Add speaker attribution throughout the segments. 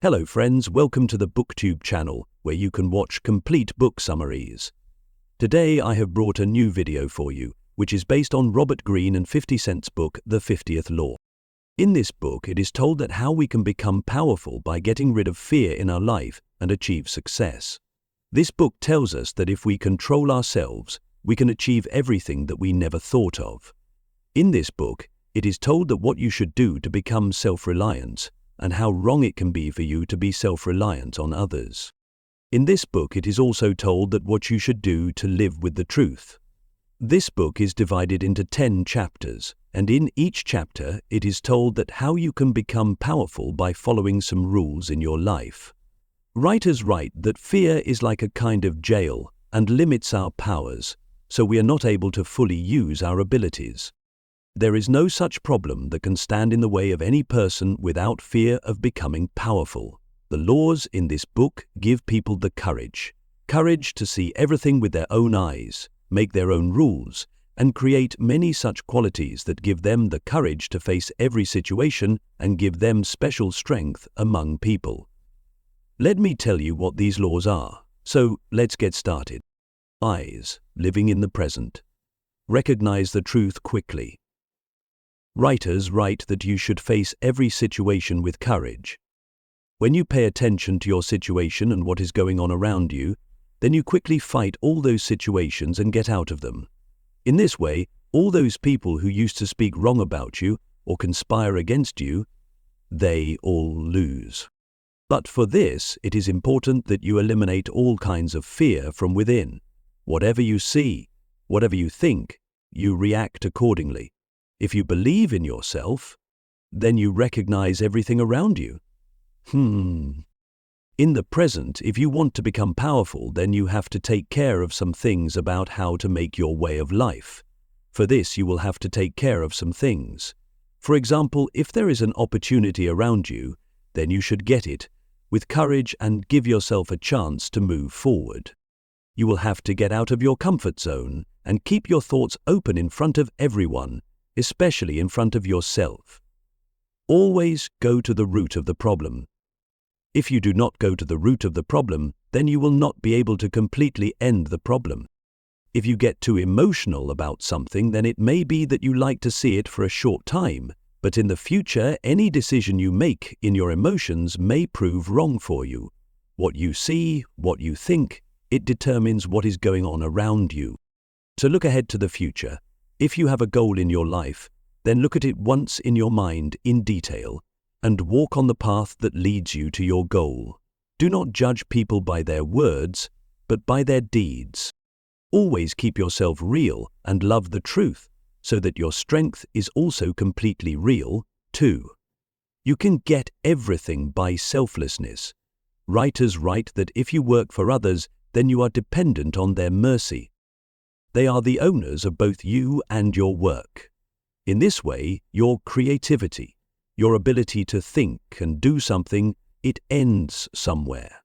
Speaker 1: Hello friends, welcome to the BookTube channel, where you can watch complete book summaries. Today I have brought a new video for you, which is based on Robert Greene and 50 Cent's book, The 50th Law. In this book, it is told that how we can become powerful by getting rid of fear in our life and achieve success. This book tells us that if we control ourselves, we can achieve everything that we never thought of. In this book, it is told that what you should do to become self-reliant, and how wrong it can be for you to be self-reliant on others. In this book, it is also told that what you should do to live with the truth. This book is divided into 10 chapters, and in each chapter, it is told that how you can become powerful by following some rules in your life. Writers write that fear is like a kind of jail and limits our powers, so we are not able to fully use our abilities. There is no such problem that can stand in the way of any person without fear of becoming powerful. The laws in this book give people the courage to see everything with their own eyes, make their own rules, and create many such qualities that give them the courage to face every situation and give them special strength among people. Let me tell you what these laws are. So let's get started. Eyes, living in the present. Recognize the truth quickly. Writers write that you should face every situation with courage. When you pay attention to your situation and what is going on around you, then you quickly fight all those situations and get out of them. In this way, all those people who used to speak wrong about you or conspire against you, they all lose. But for this, it is important that you eliminate all kinds of fear from within. Whatever you see, whatever you think, you react accordingly. If you believe in yourself, then you recognize everything around you. In the present, if you want to become powerful, then you have to take care of some things about how to make your way of life. For this, you will have to take care of some things. For example, if there is an opportunity around you, then you should get it with courage and give yourself a chance to move forward. You will have to get out of your comfort zone and keep your thoughts open in front of everyone, especially in front of yourself. Always go to the root of the problem. If you do not go to the root of the problem, then you will not be able to completely end the problem. If you get too emotional about something, then it may be that you like to see it for a short time, but in the future, any decision you make in your emotions may prove wrong for you. What you see, what you think, it determines what is going on around you. To look ahead to the future, if you have a goal in your life, then look at it once in your mind in detail and walk on the path that leads you to your goal. Do not judge people by their words, but by their deeds. Always keep yourself real and love the truth, so that your strength is also completely real, too. You can get everything by selflessness. Writers write that if you work for others, then you are dependent on their mercy. They are the owners of both you and your work. In this way, your creativity, your ability to think and do something, it ends somewhere.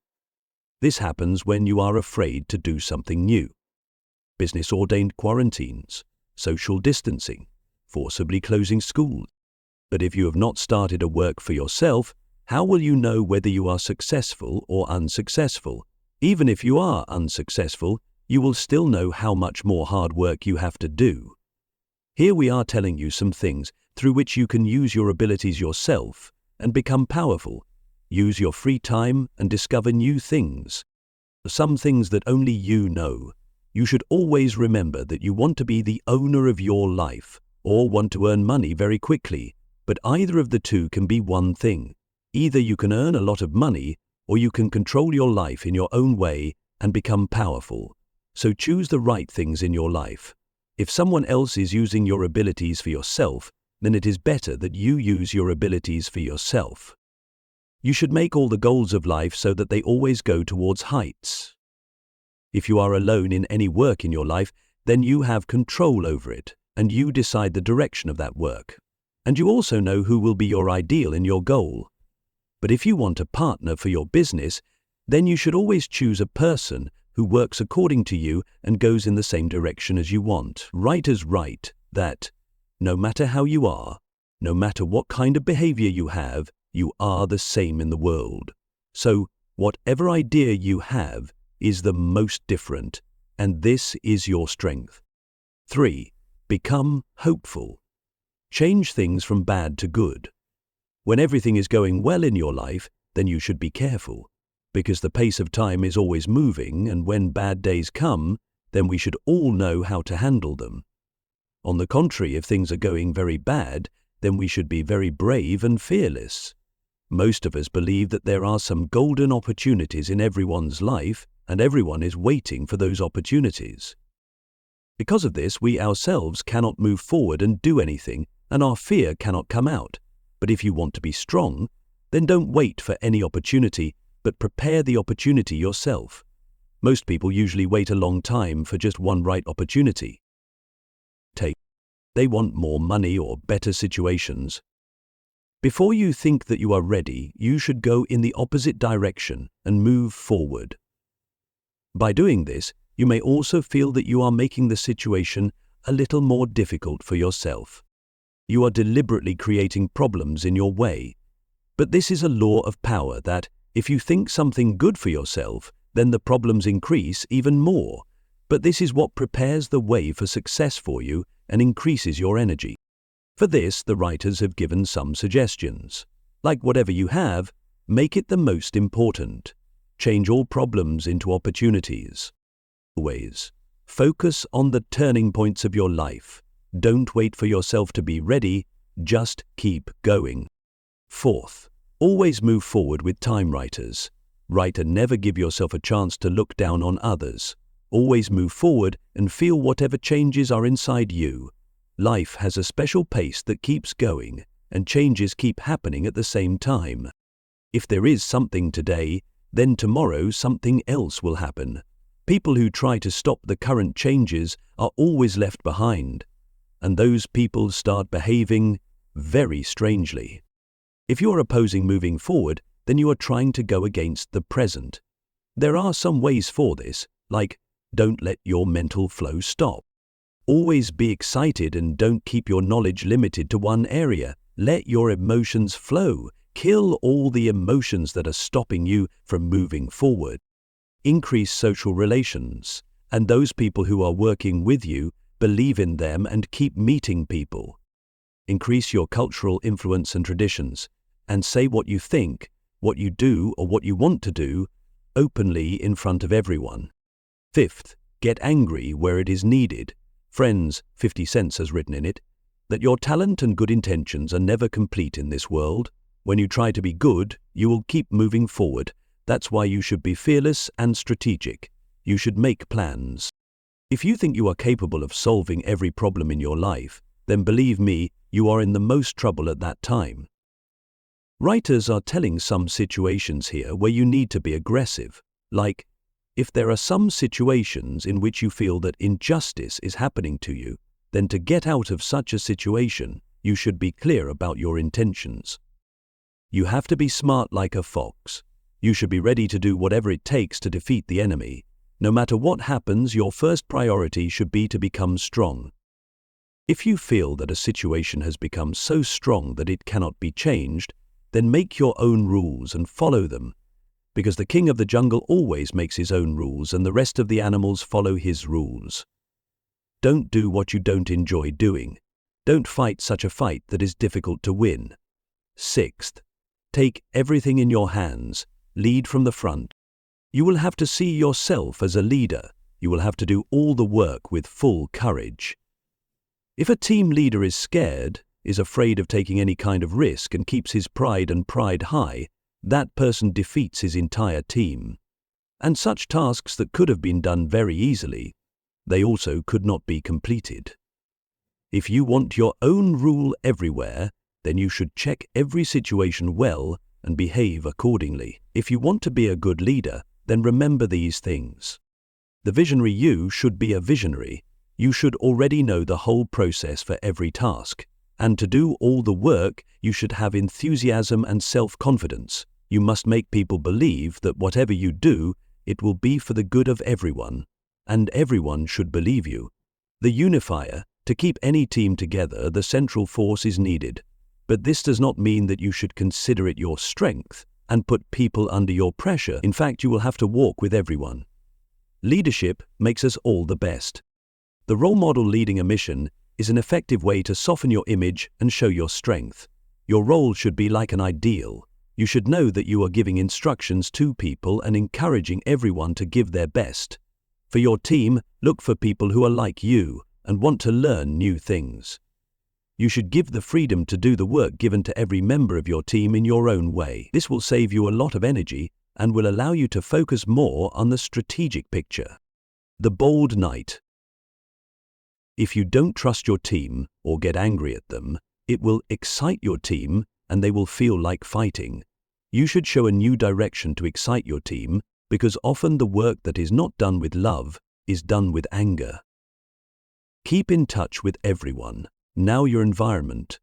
Speaker 1: This happens when you are afraid to do something new. Business-ordained quarantines, social distancing, forcibly closing schools. But if you have not started a work for yourself, how will you know whether you are successful or unsuccessful? Even if you are unsuccessful, you will still know how much more hard work you have to do. Here we are telling you some things through which you can use your abilities yourself and become powerful. Use your free time and discover new things. Some things that only you know. You should always remember that you want to be the owner of your life or want to earn money very quickly, but either of the two can be one thing. Either you can earn a lot of money or you can control your life in your own way and become powerful. So choose the right things in your life. If someone else is using your abilities for yourself, then it is better that you use your abilities for yourself. You should make all the goals of life so that they always go towards heights. If you are alone in any work in your life, then you have control over it, and you decide the direction of that work. And you also know who will be your ideal in your goal. But if you want a partner for your business, then you should always choose a person who works according to you and goes in the same direction as you want. Writers write that no matter how you are, no matter what kind of behavior you have, you are the same in the world. So, whatever idea you have is the most different, and this is your strength. 3. Become hopeful. Change things from bad to good. When everything is going well in your life, then you should be careful, because the pace of time is always moving, and when bad days come, then we should all know how to handle them. On the contrary, if things are going very bad, then we should be very brave and fearless. Most of us believe that there are some golden opportunities in everyone's life, and everyone is waiting for those opportunities. Because of this, we ourselves cannot move forward and do anything, and our fear cannot come out. But if you want to be strong, then don't wait for any opportunity, but prepare the opportunity yourself. Most people usually wait a long time for just one right opportunity. They want more money or better situations. Before you think that you are ready, you should go in the opposite direction and move forward. By doing this, you may also feel that you are making the situation a little more difficult for yourself. You are deliberately creating problems in your way. But this is a law of power that, if you think something good for yourself, then the problems increase even more. But this is what prepares the way for success for you and increases your energy. For this, the writers have given some suggestions. Like whatever you have, make it the most important. Change all problems into opportunities. Always focus on the turning points of your life. Don't wait for yourself to be ready, just keep going. 4th, always move forward with time. Writers. Write and never give yourself a chance to look down on others. Always move forward and feel whatever changes are inside you. Life has a special pace that keeps going, and changes keep happening at the same time. If there is something today, then tomorrow something else will happen. People who try to stop the current changes are always left behind, and those people start behaving very strangely. If you are opposing moving forward, then you are trying to go against the present. There are some ways for this, like don't let your mental flow stop. Always be excited and don't keep your knowledge limited to one area. Let your emotions flow. Kill all the emotions that are stopping you from moving forward. Increase social relations, and those people who are working with you, believe in them and keep meeting people. Increase your cultural influence and traditions, and say what you think, what you do or what you want to do, openly in front of everyone. 5th, get angry where it is needed. Friends, 50 Cent has written in it, that your talent and good intentions are never complete in this world. When you try to be good, you will keep moving forward. That's why you should be fearless and strategic. You should make plans. If you think you are capable of solving every problem in your life, then believe me, you are in the most trouble at that time. Writers are telling some situations here where you need to be aggressive, like, if there are some situations in which you feel that injustice is happening to you, then to get out of such a situation, you should be clear about your intentions. You have to be smart like a fox. You should be ready to do whatever it takes to defeat the enemy. No matter what happens, your first priority should be to become strong. If you feel that a situation has become so strong that it cannot be changed, then make your own rules and follow them. Because the king of the jungle always makes his own rules and the rest of the animals follow his rules. Don't do what you don't enjoy doing. Don't fight such a fight that is difficult to win. 6th, take everything in your hands. Lead from the front. You will have to see yourself as a leader. You will have to do all the work with full courage. If a team leader is scared, is afraid of taking any kind of risk and keeps his pride high, that person defeats his entire team. And such tasks that could have been done very easily, they also could not be completed. If you want your own rule everywhere, then you should check every situation well and behave accordingly. If you want to be a good leader, then remember these things. The visionary you should be a visionary. You should already know the whole process for every task. And to do all the work, you should have enthusiasm and self-confidence. You must make people believe that whatever you do, it will be for the good of everyone, and everyone should believe you. The unifier, to keep any team together, the central force is needed, but this does not mean that you should consider it your strength. and put people under your pressure. In fact, you will have to walk with everyone. Leadership makes us all the best. The role model leading a mission is an effective way to soften your image and show your strength. Your role should be like an ideal. You should know that you are giving instructions to people and encouraging everyone to give their best. For your team, look for people who are like you and want to learn new things. You should give the freedom to do the work given to every member of your team in your own way. This will save you a lot of energy and will allow you to focus more on the strategic picture. The bold knight. If you don't trust your team or get angry at them, it will excite your team and they will feel like fighting. You should show a new direction to excite your team, because often the work that is not done with love is done with anger. Keep in touch with everyone. Now your environment.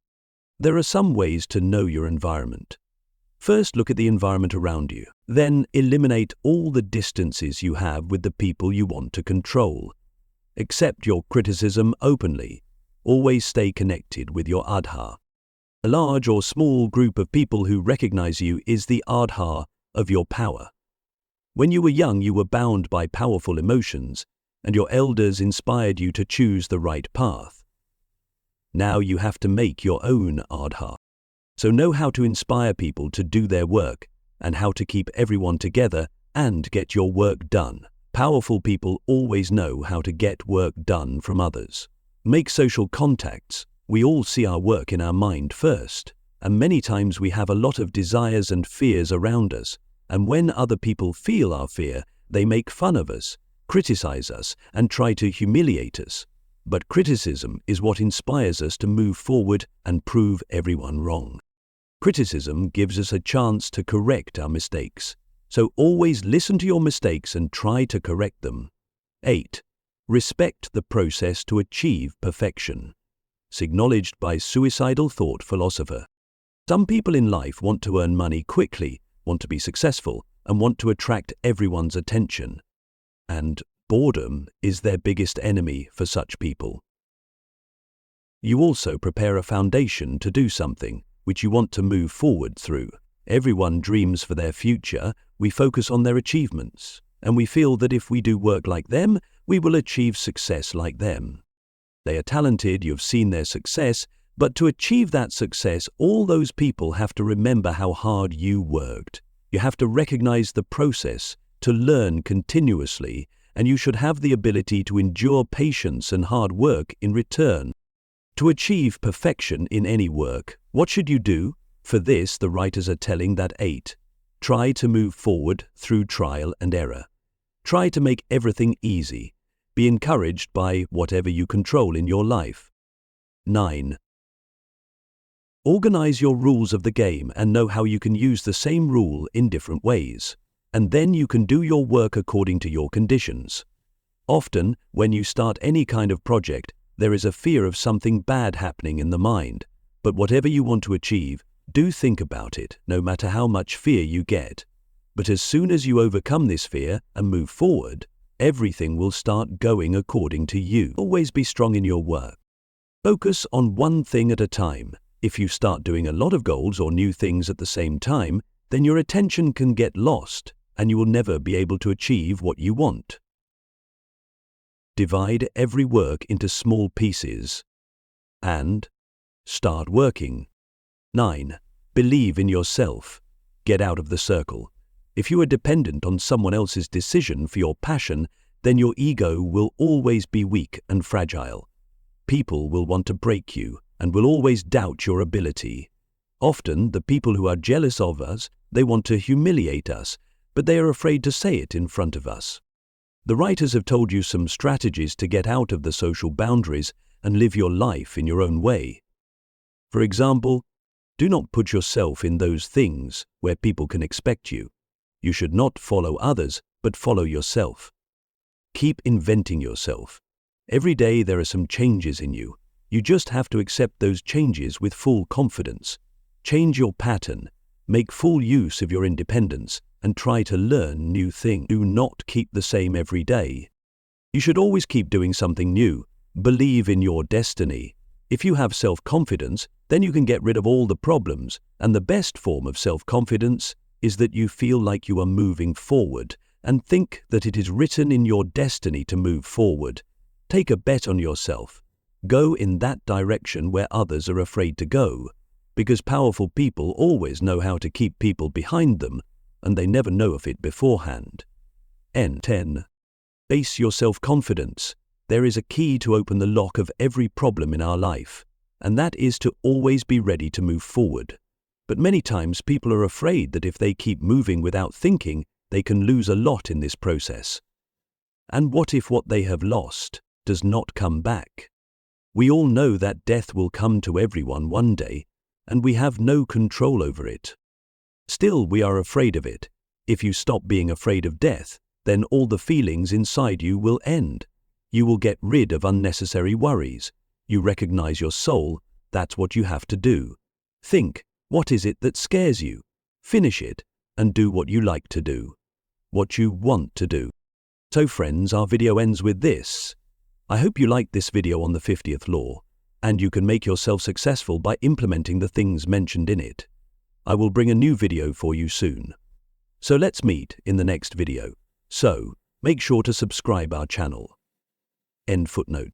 Speaker 1: There are some ways to know your environment. First, look at the environment around you. Then, eliminate all the distances you have with the people you want to control. Accept your criticism openly. Always stay connected with your Adha. A large or small group of people who recognize you is the Adha of your power. When you were young, you were bound by powerful emotions, and your elders inspired you to choose the right path. Now you have to make your own Adha. So know how to inspire people to do their work, and how to keep everyone together and get your work done. Powerful people always know how to get work done from others. Make social contacts. We all see our work in our mind first, and many times we have a lot of desires and fears around us, and when other people feel our fear, they make fun of us, criticize us, and try to humiliate us. But criticism is what inspires us to move forward and prove everyone wrong. Criticism gives us a chance to correct our mistakes, so always listen to your mistakes and try to correct them. 8. Respect the process to achieve perfection. Acknowledged by suicidal thought philosopher. Some people in life want to earn money quickly, want to be successful, and want to attract everyone's attention. And boredom is their biggest enemy for such people. You also prepare a foundation to do something which you want to move forward through. Everyone dreams for their future. We focus on their achievements, and we feel that if we do work like them, we will achieve success like them. They are talented, you've seen their success, but to achieve that success, all those people have to remember how hard you worked. You have to recognize the process, to learn continuously, and you should have the ability to endure patience and hard work in return. To achieve perfection in any work, what should you do? For this, the writers are telling that 8. Try to move forward through trial and error. Try to make everything easy. Be encouraged by whatever you control in your life. 9. Organize your rules of the game and know how you can use the same rule in different ways. And then you can do your work according to your conditions. Often, when you start any kind of project, there is a fear of something bad happening in the mind. But whatever you want to achieve, do think about it, no matter how much fear you get. But as soon as you overcome this fear and move forward, everything will start going according to you. Always be strong in your work. Focus on one thing at a time. If you start doing a lot of goals or new things at the same time, then your attention can get lost and you will never be able to achieve what you want. Divide every work into small pieces and start working. 9. Believe in yourself. Get out of the circle. If you are dependent on someone else's decision for your passion, then your ego will always be weak and fragile. People will want to break you and will always doubt your ability. Often, the people who are jealous of us, they want to humiliate us, but they are afraid to say it in front of us. The writers have told you some strategies to get out of the social boundaries and live your life in your own way. For example, do not put yourself in those things where people can expect you. You should not follow others, but follow yourself. Keep inventing yourself. Every day there are some changes in you. You just have to accept those changes with full confidence. Change your pattern, make full use of your independence, and try to learn new things. Do not keep the same every day. You should always keep doing something new. Believe in your destiny. If you have self-confidence, then you can get rid of all the problems, and the best form of self-confidence is that you feel like you are moving forward and think that it is written in your destiny to move forward. Take a bet on yourself. Go in that direction where others are afraid to go, because powerful people always know how to keep people behind them, and they never know of it beforehand. N10. Base your self-confidence. There is a key to open the lock of every problem in our life, and that is to always be ready to move forward. But many times people are afraid that if they keep moving without thinking, they can lose a lot in this process. And what if what they have lost does not come back? We all know that death will come to everyone one day, and we have no control over it. Still, we are afraid of it. If you stop being afraid of death, then all the feelings inside you will end. You will get rid of unnecessary worries. You recognize your soul. That's what you have to do. Think, what is it that scares you? Finish it, and do what you like to do. What you want to do. So friends, our video ends with this. I hope you liked this video on the 50th law, and you can make yourself successful by implementing the things mentioned in it. I will bring a new video for you soon. So let's meet in the next video. So, make sure to subscribe our channel. End footnote.